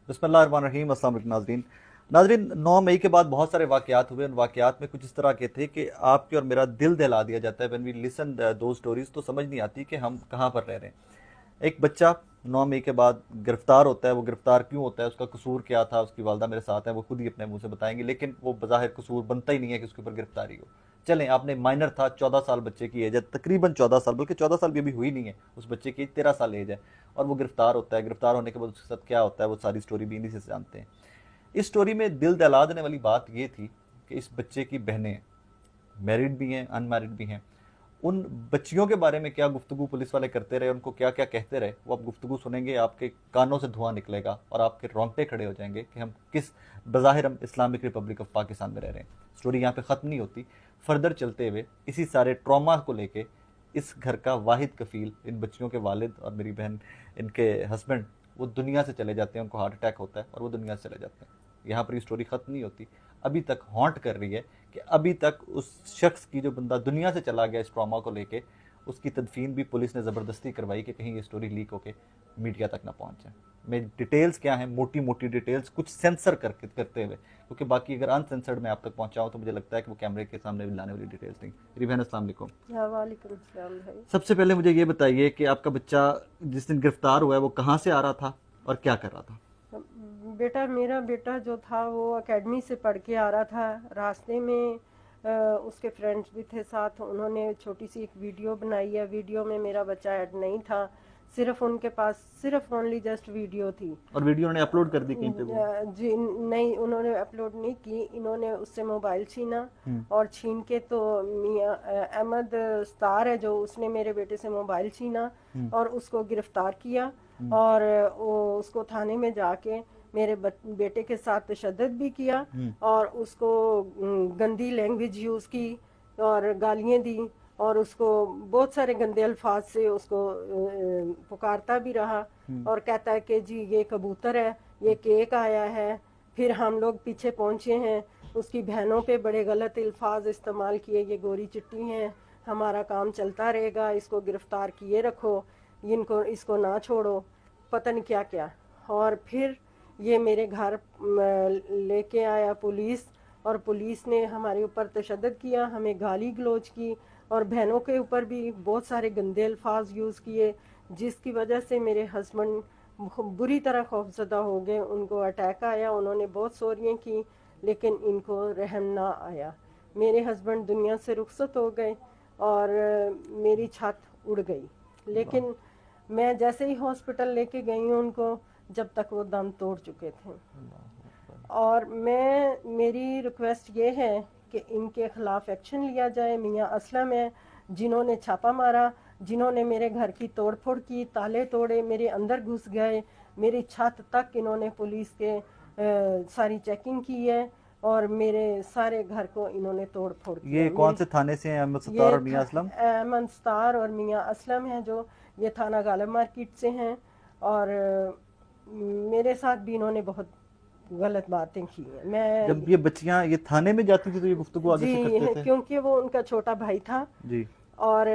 बिस्मिल्लाहिर्रहमानिर्रहीम। अस्सलाम वालेकुम नाज़रीन। नाज़रीन, 9 मई के बाद बहुत सारे वाक़यात हुए। उन वाक़यात में कुछ इस तरह के थे कि आपके और मेरा दिल दहला दिया जाता है। व्हेन वी लिसन दो स्टोरीज तो समझ नहीं आती कि हम कहाँ पर रह रहे हैं। एक बच्चा 9 मई के बाद गिरफ्तार होता है। वो गिरफ्तार क्यों होता है, उसका कसूर क्या था, उसकी वालदा मेरे साथ है, वो खुद ही अपने मुंह से बताएंगे। लेकिन वो बज़ाहिर कसूर बनता ही नहीं है कि उसके ऊपर गिरफ्तारी हो। चलें, आपने माइनर था, 14 साल बच्चे की एज है, तकरीबन 14 साल, बल्कि 14 साल भी अभी हुई नहीं है, उस बच्चे की 13 साल एज है। और वो गिरफ्तार होता है। गिरफ्तार होने के बाद उसके साथ क्या होता है, वो सारी स्टोरी भी इन्हीं से जानते हैं। इस स्टोरी में दिल दहला देने वाली बात ये थी कि इस बच्चे की बहनें मैरिड भी हैं, अनमैरिड भी हैं। उन बच्चियों के बारे में क्या गुफ्तगू पुलिस वाले करते रहे, उनको क्या क्या कहते रहे, वो आप गुफ्तगू सुनेंगे, आपके कानों से धुआं निकलेगा और आपके रोंगटे खड़े हो जाएंगे कि हम किस बज़ाहिर हम इस्लामिक रिपब्लिक ऑफ पाकिस्तान में रह रहे हैं। स्टोरी यहाँ पे ख़त्म नहीं होती। फर्दर चलते हुए इसी सारे ट्रॉमा को लेके इस घर का वाहिद कफील, इन बच्चियों के वालिद और मेरी बहन, इनके हस्बैंड, वो दुनिया से चले जाते हैं। उनको हार्ट अटैक होता है और वो दुनिया से चले जाते हैं। यहाँ पर ये स्टोरी ख़त्म नहीं होती, अभी तक हॉन्ट कर रही है कि अभी तक उस शख्स की, जो बंदा दुनिया से चला गया इस ट्रॉमा को लेके, उसकी तदफीन भी पुलिस ने ज़बरदस्ती करवाई कि कहीं ये स्टोरी लीक होके मीडिया तक ना पहुंच जाए। मैं डिटेल्स क्या हैं, मोटी मोटी डिटेल्स कुछ सेंसर करते हुए, क्योंकि बाकी अगर अनसेंसर्ड मैं आप तक पहुंचाऊं तो मुझे लगता है कि वो कैमरे के सामने भी लाने वाली डिटेल्स नहीं। मेरी बहन, अस्सलाम वालेकुम। वालेकुम सलाम भाई। सबसे पहले मुझे ये बताइए कि आपका बच्चा जिस दिन गिरफ्तार हुआ है वो कहाँ से आ रहा था और क्या कर रहा था? बेटा, मेरा बेटा जो था वो एकेडमी से पढ़ के आ रहा था। रास्ते में उसके फ्रेंड्स भी थे साथ। उन्होंने छोटी सी एक वीडियो बनाई है। वीडियो में मेरा बच्चा ऐड नहीं था, सिर्फ उनके पास सिर्फ ओनली जस्ट वीडियो थी। और वीडियो उन्होंने अपलोड कर दी कहीं पे वो? जी नहीं, उन्होंने अपलोड नहीं की। इन्होंने उससे मोबाइल छीना और छीन के तो मियाँ अहमद स्तार है जो, उसने मेरे बेटे से मोबाइल छीना और उसको गिरफ्तार किया। और वो उसको थाने में जाके मेरे बेटे के साथ तशद्दुद भी किया और उसको गंदी लैंग्वेज यूज़ की और गालियाँ दी और उसको बहुत सारे गंदे अल्फाज से उसको पुकारता भी रहा और कहता है कि जी ये कबूतर है, ये केक आया है। फिर हम लोग पीछे पहुंचे हैं, उसकी बहनों पे बड़े गलत अल्फाज इस्तेमाल किए, ये गोरी चिट्टी हैं, हमारा काम चलता रहेगा, इसको गिरफ्तार किए रखो, इनको इसको ना छोड़ो, पता नहीं क्या क्या। और फिर ये मेरे घर लेके आया पुलिस और पुलिस ने हमारे ऊपर तशद्दुद किया, हमें गाली गलौज की और बहनों के ऊपर भी बहुत सारे गंदे अल्फाज यूज़ किए, जिसकी वजह से मेरे हस्बैंड बुरी तरह खौफजदा हो गए। उनको अटैक आया, उन्होंने बहुत सोरियाँ की लेकिन इनको रहम ना आया। मेरे हस्बैंड दुनिया से रुखसत हो गए और मेरी छत उड़ गई। लेकिन मैं जैसे ही हॉस्पिटल लेके गई हूँ उनको, जब तक वो दम तोड़ चुके थे। और मेरी रिक्वेस्ट ये है कि इनके खिलाफ एक्शन लिया जाए। मियाँ असलम है जिन्होंने छापा मारा, जिन्होंने मेरे घर की तोड़फोड़ की, ताले तोड़े, मेरे अंदर घुस गए, मेरी छत तक इन्होंने पुलिस के सारी चेकिंग की है और मेरे सारे घर को इन्होंने तोड़ फोड़ किया। ये कौन से थाने से हैं अहमद सत्तार और मियां असलम? अहमद सत्तार और मियाँ असलम हैं जो ये थाना गालिब मार्केट से हैं। और मेरे साथ भी इन्होंने बहुत गलत बातें की हैं। मैं जब ये बच्चियां ये थाने में जाती थी तो ये गुफ्तगू आगे से करते जी, थे? क्योंकि वो उनका छोटा भाई था जी। और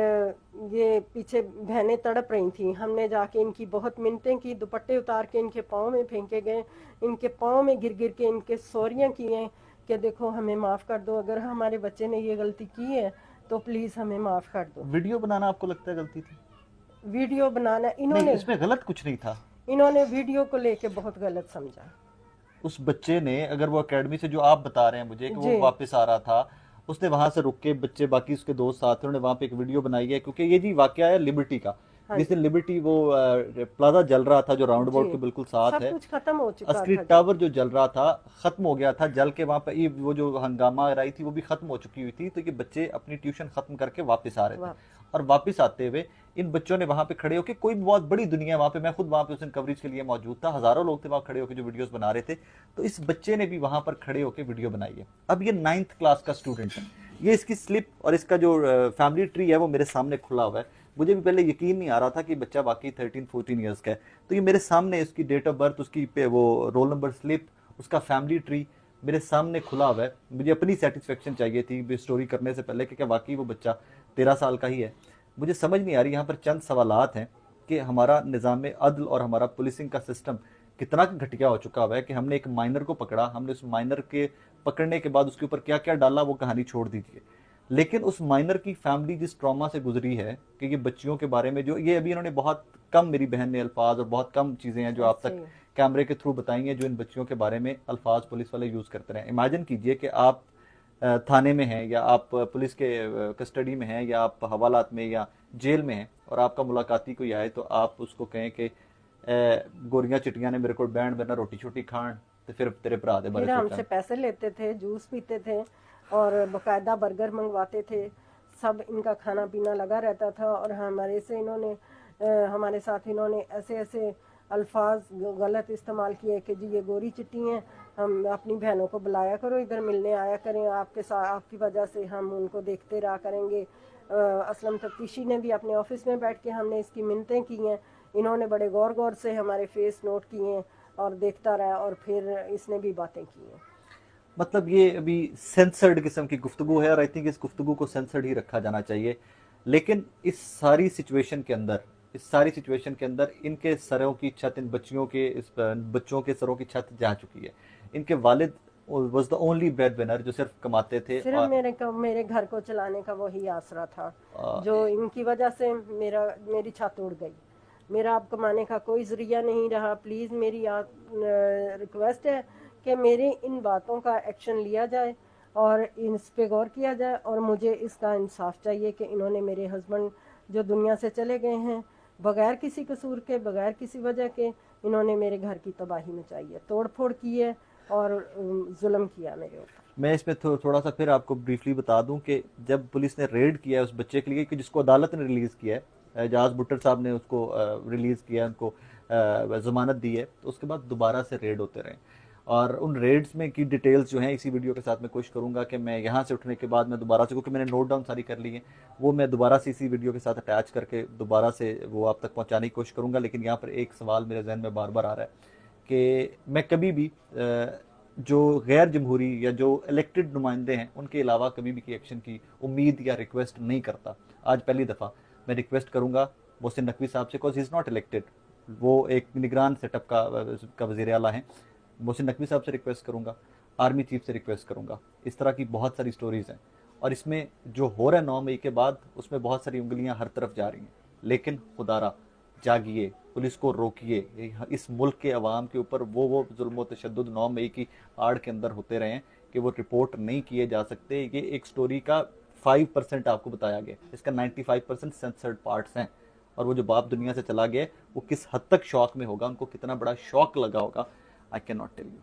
ये पीछे बहनें तड़प रही थी। हमने जाके इनकी बहुत मिन्नतें की, दुपट्टे उतार के इनके पाँव में फेंके गए, इनके पाँव में गिर गिर के इनके सॉरियाँ की हैं कि देखो हमें माफ़ कर दो, अगर हमारे बच्चे ने ये गलती की है तो प्लीज़ हमें माफ़ कर दो। वीडियो बनाना आपको लगता है गलती थी? वीडियो बनाना नहीं, इसमें गलत कुछ नहीं था। इन्होंने वीडियो को लेके बहुत गलत समझा। उस बच्चे ने, अगर वो एकेडमी से, जो आप बता रहे हैं मुझे कि वो जी वापस आ रहा था, उसने वहां से रुक के, बच्चे बाकी उसके दोस्त साथ थे, उन्होंने वहां पे एक वीडियो बनाई है। क्योंकि ये जी वाकया है लिबर्टी का, हाँ जिस दिन जी लिबर्टी वो प्लाजा जल रहा था जो राउंड जी, अबाउट के बिल्कुल साथ सब है, कुछ खत्म हो चुका अस्करी था जी। टावर जो जल रहा था, खत्म हो गया था जल के, वहां पे वो जो हंगामा आई थी वो भी खत्म हो चुकी हुई थी। तो ये बच्चे अपनी ट्यूशन खत्म करके वापस आ रहे थे और वापस आते हुए इन बच्चों ने वहां पे खड़े होकर, कोई बहुत बड़ी दुनिया वहां पे, मैं खुद वहां पे उस दिन कवरेज के लिए मौजूद था, हजारों लोग थे वहां खड़े होकर जो वीडियोस बना रहे थे। तो इस बच्चे ने भी वहां पर खड़े होकर वीडियो बनाई है। अब ये 9th क्लास का स्टूडेंट है। ये इसकी स्लिप और इसका जो फैमिली ट्री है वो मेरे सामने खुला हुआ है। मुझे भी पहले यकीन नहीं आ रहा था कि बच्चा वाकई 13-14 ईयर्स का है। तो ये मेरे सामने उसकी डेट ऑफ बर्थ, उसकी वो रोल नंबर स्लिप, उसका फैमिली ट्री मेरे सामने खुला हुआ है। मुझे अपनी सेटिस्फेक्शन चाहिए थी स्टोरी करने से पहले कि क्या वाकई वो बच्चा 13 साल का ही है। मुझे समझ नहीं आ रही, यहाँ पर चंद सवालात हैं कि हमारा निज़ाम अदल और हमारा पुलिसिंग का सिस्टम कितना घटिया हो चुका हुआ है कि हमने एक माइनर को पकड़ा, हमने उस माइनर के पकड़ने के बाद उसके ऊपर क्या क्या डाला वो कहानी छोड़ दीजिए, लेकिन उस माइनर की फैमिली जिस ट्रॉमा से गुजरी है कि ये बच्चियों के बारे में जो ये अभी इन्होंने बहुत कम, मेरी बहन ने अल्फाज और बहुत कम चीज़ें हैं जो आप तक कैमरे के थ्रू बताई हैं जो इन बच्चियों के बारे में अल्फाज पुलिस वाले यूज़ करते रहे। इमेजिन कीजिए कि आप थाने में हैं या आप पुलिस के कस्टडी में हैं या आप हवालात में या जेल में हैं और आपका मुलाकाती कोई आए तो आप उसको कहें कि गोरियां चिटियां ने मेरे को बैंड बना रोटी छोटी खान तो फिर तेरे भरा दे बारे हमसे पैसे लेते थे, जूस पीते थे और बकायदा बर्गर मंगवाते थे, सब इनका खाना पीना लगा रहता था। और हमारे से इन्होंने हमारे साथ इन्होंने ऐसे ऐसे अल्फाज गलत इस्तेमाल किए कि जी ये गोरी चिट्टी हैं, हम अपनी बहनों को बुलाया करो, इधर मिलने आया करें, आपके साथ आपकी वजह से हम उनको देखते रहा करेंगे। असलम तफ्तीशी ने भी अपने ऑफिस में बैठ के हमने इसकी मिन्नतें की हैं, इन्होंने बड़े गौर गौर से हमारे फेस नोट किए हैं और देखता रहा और फिर इसने भी बातें की हैं। मतलब ये अभी सेंसर्ड किस्म की गुफ्तगू है और आई थिंक इस गुफ्तगू को सेंसर्ड ही रखा जाना चाहिए। लेकिन इस सारी सिचुएशन के अंदर इनके सरों की छत, इन बच्चियों के, इस बच्चों के सरों की छत जा चुकी है। इनके वालिद was the only bread winner जो सिर्फ कमाते थे, सिर्फ मेरे घर को चलाने का वही आसरा था, जो इनकी वजह से मेरी छत उड़ गई, मेरा अब कमाने का कोई जरिया नहीं रहा। प्लीज़ मेरी रिक्वेस्ट है कि मेरी इन बातों का एक्शन लिया जाए और इस पे गौर किया जाए और मुझे इसका इंसाफ चाहिए कि इन्होंने मेरे हस्बैंड जो दुनिया से चले गए हैं बगैर किसी कसूर के, बगैर किसी वजह के, इन्होंने मेरे घर की तबाही मचाई है, तोड़ फोड़ की है और जुल्म किया मेरे ऊपर। मैं इसमें थोड़ा सा फिर आपको ब्रीफली बता दूं कि जब पुलिस ने रेड किया है उस बच्चे के लिए कि जिसको अदालत ने रिलीज़ किया है, जहाज भुट्टर साहब ने उसको रिलीज़ किया, उनको ज़मानत दी है, तो उसके बाद दोबारा से रेड होते रहे और उन रेड्स में की डिटेल्स जो हैं इसी वीडियो के साथ मैं कोशिश करूंगा कि मैं यहाँ से उठने के बाद मैं दोबारा से, क्योंकि मैंने नोट डाउन सारी कर ली है, वो मैं दोबारा से इसी वीडियो के साथ अटैच करके दोबारा से वो आप तक पहुँचाने की कोशिश करूँगा। लेकिन यहाँ पर एक सवाल मेरे जहन में बार बार आ रहा है कि मैं कभी भी जो गैर जमहूरी या जो इलेक्टेड नुमाइंदे हैं उनके अलावा कभी भी की एक्शन की उम्मीद या रिक्वेस्ट नहीं करता। आज पहली दफ़ा मैं रिक्वेस्ट करूँगा मोहसिन नकवी साहब से, because he is not elected, वो एक निगरान सेटअप का वज़ीर आला हैं। मोहसिन नकवी साहब से रिक्वेस्ट करूँगा, आर्मी चीफ से रिक्वेस्ट करूँगा। इस तरह की बहुत सारी स्टोरीज़ हैं और इसमें जो हो रहा है 9 मई के बाद उसमें बहुत सारी उंगलियां हर तरफ जा रही हैं। लेकिन खुदारा जागिए, पुलिस को रोकिए। इस मुल्क के अवाम के ऊपर वो जुल्म व तशद्दुद 9 मई की आड़ के अंदर होते रहे हैं कि वो रिपोर्ट नहीं किए जा सकते। ये एक स्टोरी का 5% आपको बताया गया, इसका 95% सेंसर्ड पार्ट्स हैं। और वो जो बाप दुनिया से चला गया वो किस हद तक शौक में होगा, उनको कितना बड़ा शौक लगा होगा, I can not tell you.